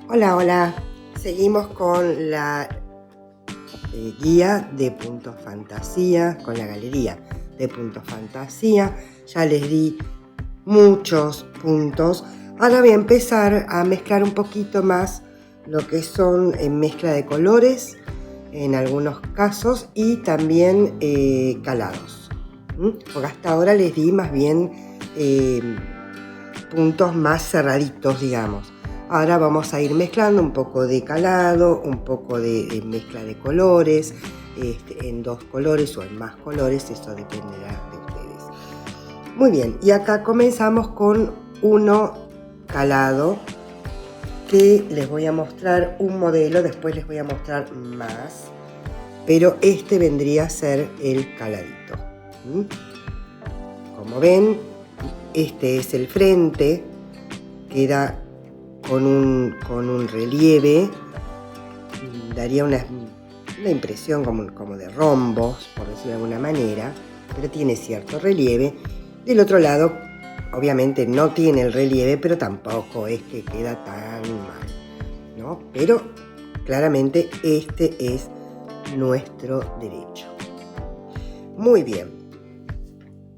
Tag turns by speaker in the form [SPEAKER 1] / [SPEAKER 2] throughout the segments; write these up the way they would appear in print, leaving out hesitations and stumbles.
[SPEAKER 1] Hola, hola. Seguimos con la guía de puntos fantasía, con la galería de puntos fantasía. Ya les di muchos puntos. Ahora voy a empezar a mezclar un poquito más lo que son mezcla de colores en algunos casos y también calados. Porque hasta ahora les di más bien puntos más cerraditos, digamos. Ahora vamos a ir mezclando un poco de calado, un poco de mezcla de colores, en 2 colores o en más colores, eso dependerá de ustedes. Muy bien, y acá comenzamos con uno calado, que les voy a mostrar un modelo, después les voy a mostrar más, pero este vendría a ser el caladito. Como ven, este es el frente, queda con un relieve, daría una impresión como de rombos, por decirlo de alguna manera, pero tiene cierto relieve. Del otro lado, obviamente no tiene el relieve, pero tampoco es que queda tan mal, ¿no? Pero claramente este es nuestro derecho. Muy bien.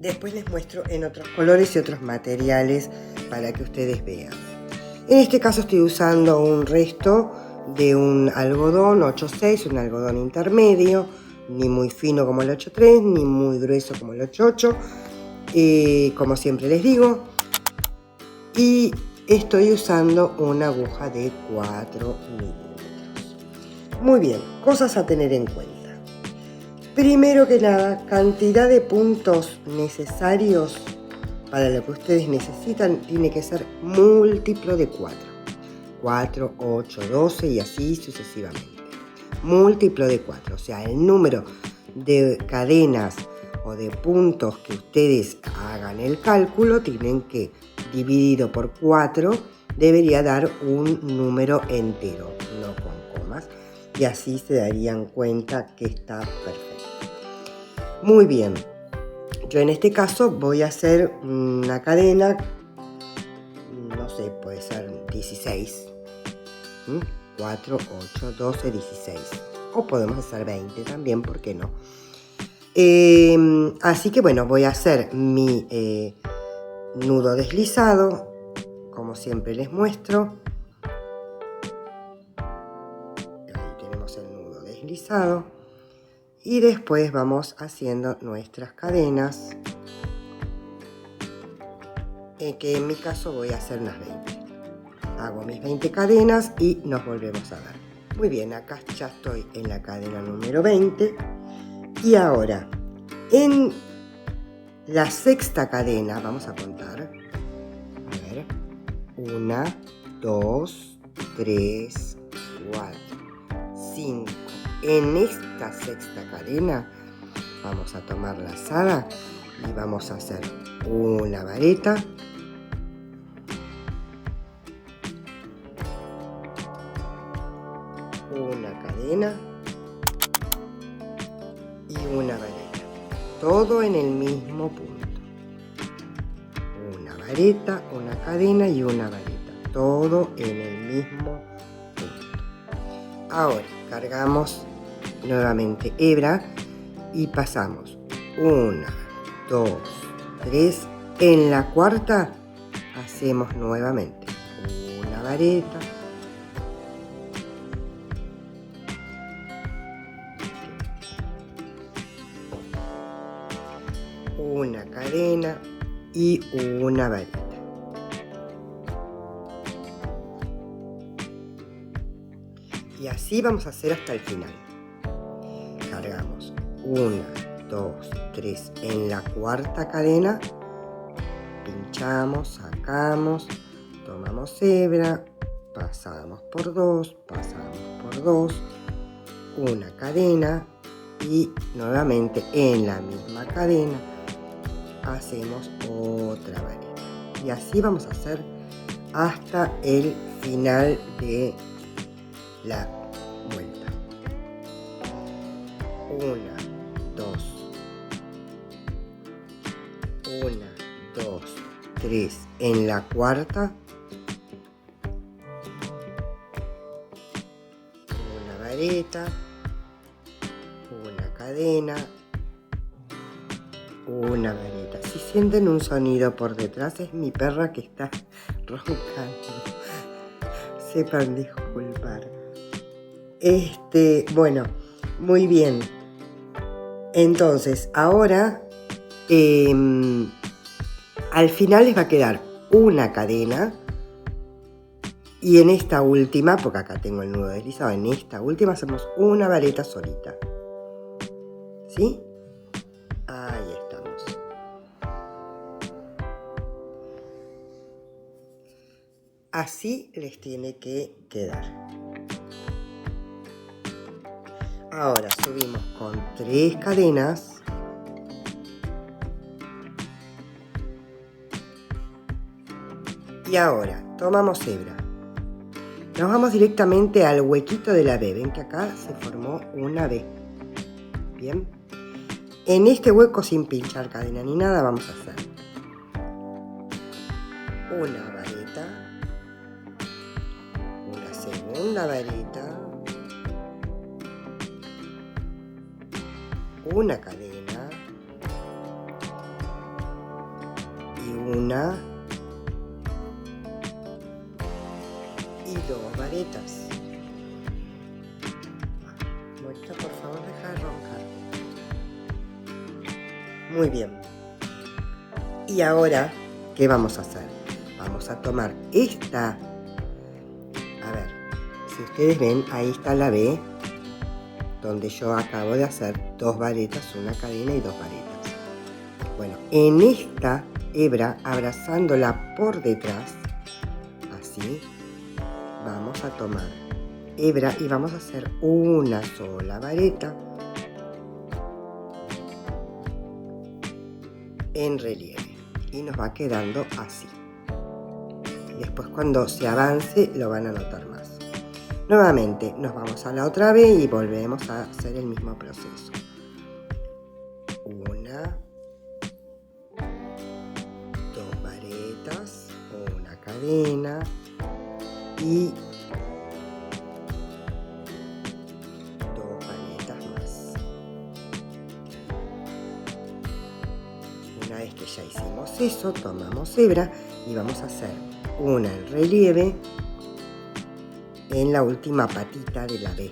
[SPEAKER 1] Después les muestro en otros colores y otros materiales para que ustedes vean. En este caso estoy usando un resto de un algodón 8.6, un algodón intermedio, ni muy fino como el 8.3, ni muy grueso como el 8.8, como siempre les digo. Y estoy usando una aguja de 4 milímetros. Muy bien, cosas a tener en cuenta. Primero que nada, cantidad de puntos necesarios para lo que ustedes necesitan tiene que ser múltiplo de 4. 4, 8, 12 y así sucesivamente. Múltiplo de 4, o sea, el número de cadenas o de puntos que ustedes hagan el cálculo tienen que, dividido por 4, debería dar un número entero, no con comas, y así se darían cuenta que está perfecto. Muy bien, yo en este caso voy a hacer una cadena, no sé, puede ser 16, 4, 8, 12, 16, o podemos hacer 20 también, ¿por qué no? Así que bueno, voy a hacer mi nudo deslizado, como siempre les muestro. Ahí tenemos el nudo deslizado. Y después vamos haciendo nuestras cadenas, que en mi caso voy a hacer unas 20. Hago mis 20 cadenas y nos volvemos a ver. Muy bien, acá ya estoy en la cadena número 20. Y ahora, en la sexta cadena, vamos a contar. A ver, 1, 2, 3, 4, 5. En esta sexta cadena vamos a tomar la lazada y vamos a hacer una vareta, una cadena y una vareta, todo en el mismo punto. Una vareta, una cadena y una vareta, todo en el mismo punto. Ahora cargamos nuevamente hebra y pasamos 1, 2, 3. En la cuarta hacemos nuevamente una vareta, una cadena y una vareta. Y así vamos a hacer hasta el final. Cargamos 1, 2, 3 en la cuarta cadena, pinchamos, sacamos, tomamos hebra, pasamos por 2, pasamos por 2, una cadena y nuevamente en la misma cadena hacemos otra vareta. Y así vamos a hacer hasta el final de la vuelta. 1, 2, 1, 2, 3 en la cuarta, vareta, una cadena, una vareta. Si sienten un sonido por detrás, es mi perra que está roncando. Sepan disculpar. Bueno, muy bien. Entonces, ahora al final les va a quedar una cadena. Y en esta última, porque acá tengo el nudo deslizado, en esta última hacemos una vareta solita. ¿Sí? Ahí estamos. Así les tiene que quedar. Ahora subimos con 3 cadenas. Y ahora tomamos hebra. Nos vamos directamente al huequito de la B. Ven que acá se formó una B. Bien. En este hueco, sin pinchar cadena ni nada, vamos a hacer una vareta, una segunda vareta, una cadena y una y 2 varetas. Muestra, por favor, deja de roncar. Muy bien. Y ahora, ¿qué vamos a hacer? Vamos a tomar esta. A ver, si ustedes ven, ahí está la B, donde yo acabo de hacer 2 varetas, una cadena y 2 varetas. Bueno, en esta hebra, abrazándola por detrás, así, vamos a tomar hebra y vamos a hacer una sola vareta en relieve y nos va quedando así. Después, cuando se avance, lo van a notar más. Nuevamente nos vamos a la otra B y volvemos a hacer el mismo proceso. Una, 2 varetas, una cadena y 2 varetas más. Una vez que ya hicimos eso, tomamos hebra y vamos a hacer una en relieve en la última patita de la B.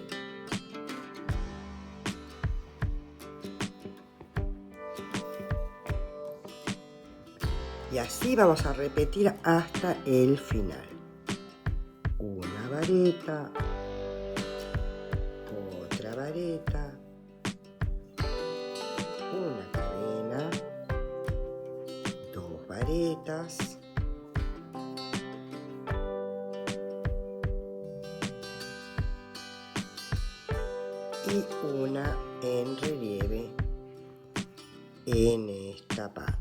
[SPEAKER 1] Y así vamos a repetir hasta el final. Una vareta, otra vareta, una cadena, 2 varetas, y una en relieve en esta pata.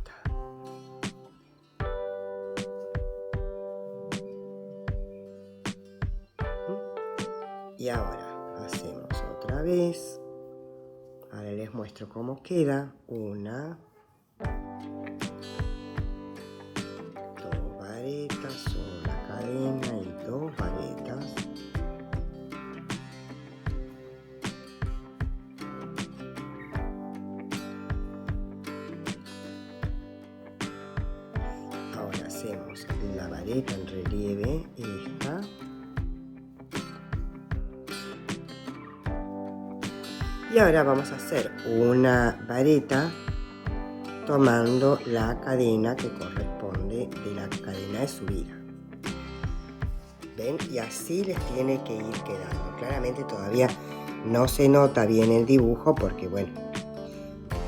[SPEAKER 1] Y ahora hacemos otra vez. Ahora les muestro cómo queda. Una, 2 varetas, una cadena y 2 varetas. Ahora hacemos la vareta en relieve, esta. Y ahora vamos a hacer una vareta tomando la cadena que corresponde de la cadena de subida. ¿Ven? Y así les tiene que ir quedando. Claramente todavía no se nota bien el dibujo porque, bueno,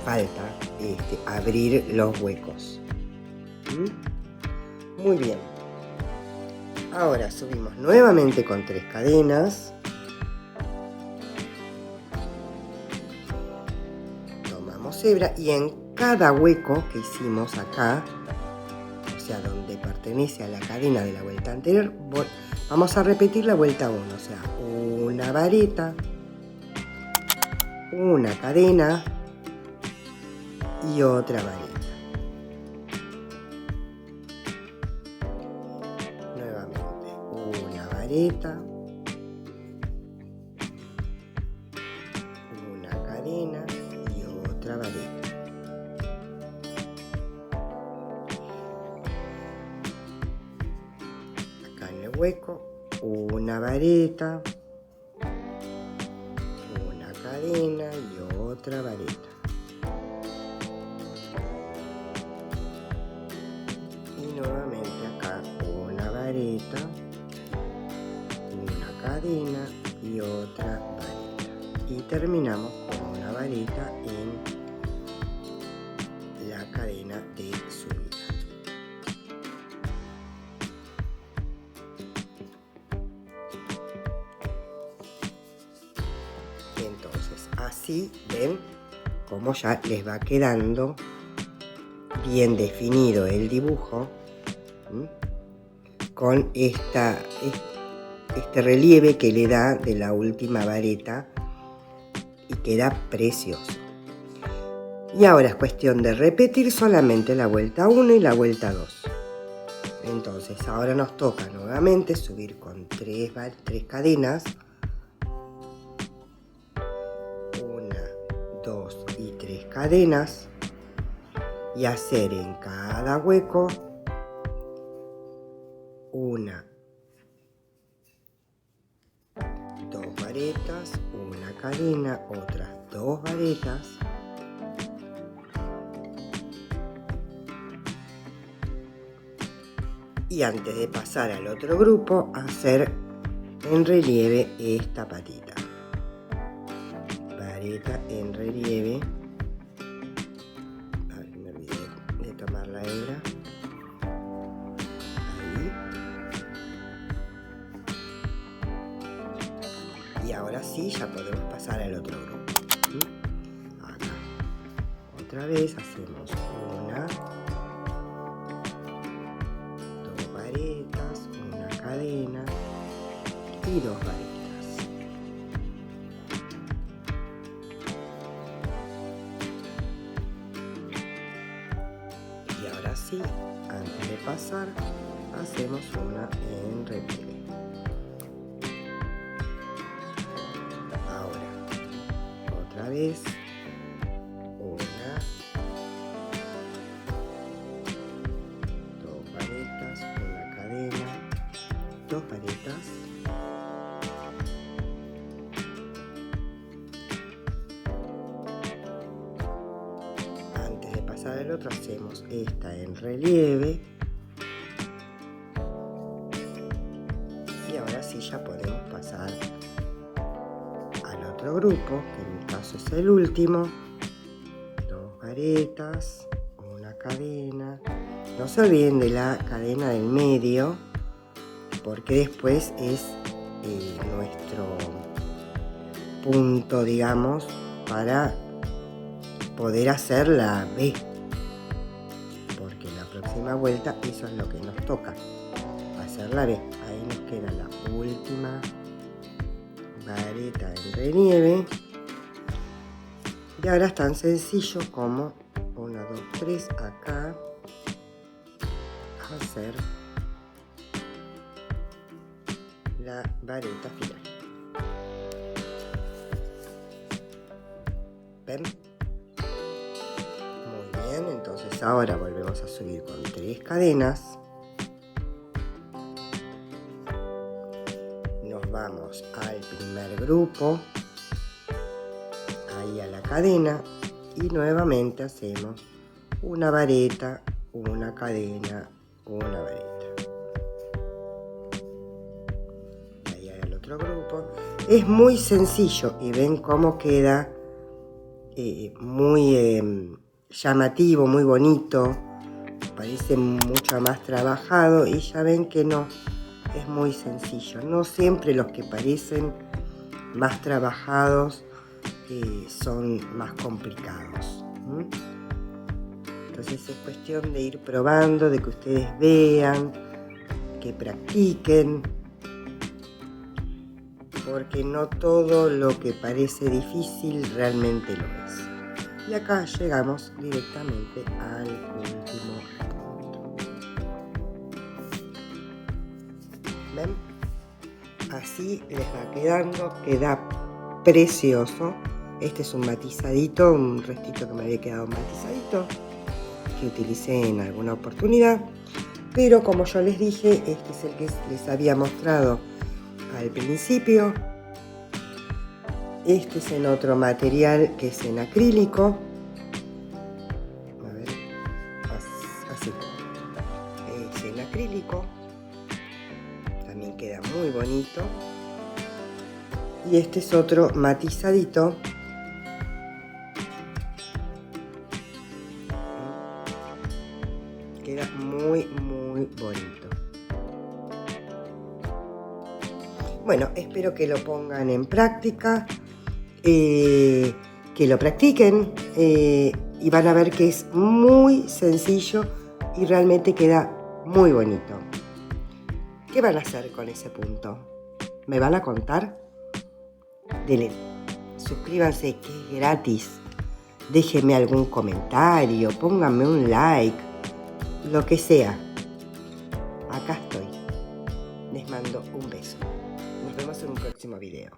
[SPEAKER 1] falta abrir los huecos. Muy bien. Ahora subimos nuevamente con 3 cadenas. Hebra y en cada hueco que hicimos acá, o sea, donde pertenece a la cadena de la vuelta anterior, vamos a repetir la vuelta 1, o sea, una vareta, una cadena y otra vareta. Nuevamente, una vareta, una vareta, una cadena y otra vareta. Y nuevamente acá una vareta, una cadena y otra vareta. Y terminamos con una vareta en la cadena de subida. Entonces así ven cómo ya les va quedando bien definido el dibujo, con este relieve que le da de la última vareta y queda precioso. Y ahora es cuestión de repetir solamente la vuelta 1 y la vuelta 2. Entonces ahora nos toca nuevamente subir con 3 cadenas, 1, 2 y 3 cadenas, y hacer en cada hueco una, 2 varetas, una cadena, otras 2 varetas, y antes de pasar al otro grupo hacer en relieve esta patita, vareta en relieve. Ay, me olvidé de tomar la hebra. Ahí. Y ahora sí ya podemos pasar al otro grupo. Acá otra vez hacemos una, 2 varetas, una cadena y 2 varetas. Y ahora sí, antes de pasar hacemos una en relieve. Ahora otra vez una, 2 varetas, una cadena, 2 varetas, antes de pasar al otro hacemos esta en relieve. Y ahora sí ya podemos pasar al otro grupo, que en mi caso es el último. 2 varetas, una cadena. No se olviden de la cadena del medio, porque después es nuestro punto, digamos, para poder hacer la B, porque en la próxima vuelta eso es lo que nos toca, hacer la B. Ahí nos queda la última vareta en relieve. Y ahora es tan sencillo como 1, 2, 3 acá, hacer la vareta final. ¿Ven? Muy bien, entonces ahora volvemos a subir con 3 cadenas. Nos vamos al primer grupo, ahí a la cadena, y nuevamente hacemos una vareta, una cadena, una vareta. Ahí al otro grupo. Es muy sencillo y ven cómo queda muy llamativo, muy bonito. Parece mucho más trabajado y ya ven que no, es muy sencillo. No siempre los que parecen más trabajados son más complicados. Entonces es cuestión de ir probando, de que ustedes vean, que practiquen, porque no todo lo que parece difícil realmente lo es. Y acá llegamos directamente al último punto. ¿Ven? Así les va quedando, queda precioso. Este es un matizadito, un restito que me había quedado matizadito, que utilicé en alguna oportunidad. Pero como yo les dije, este es el que les había mostrado al principio. Este es en otro material que es en acrílico. A ver, así. Es en acrílico. También queda muy bonito. Y este es otro matizadito. Queda muy, muy bonito. Bueno, espero que lo pongan en práctica, que lo practiquen y van a ver que es muy sencillo y realmente queda muy bonito. ¿Qué van a hacer con ese punto? ¿Me van a contar? Denle, suscríbanse, que es gratis. Déjenme algún comentario, pónganme un like, lo que sea. Acá estoy. Les mando un beso. Nos vemos en un próximo video.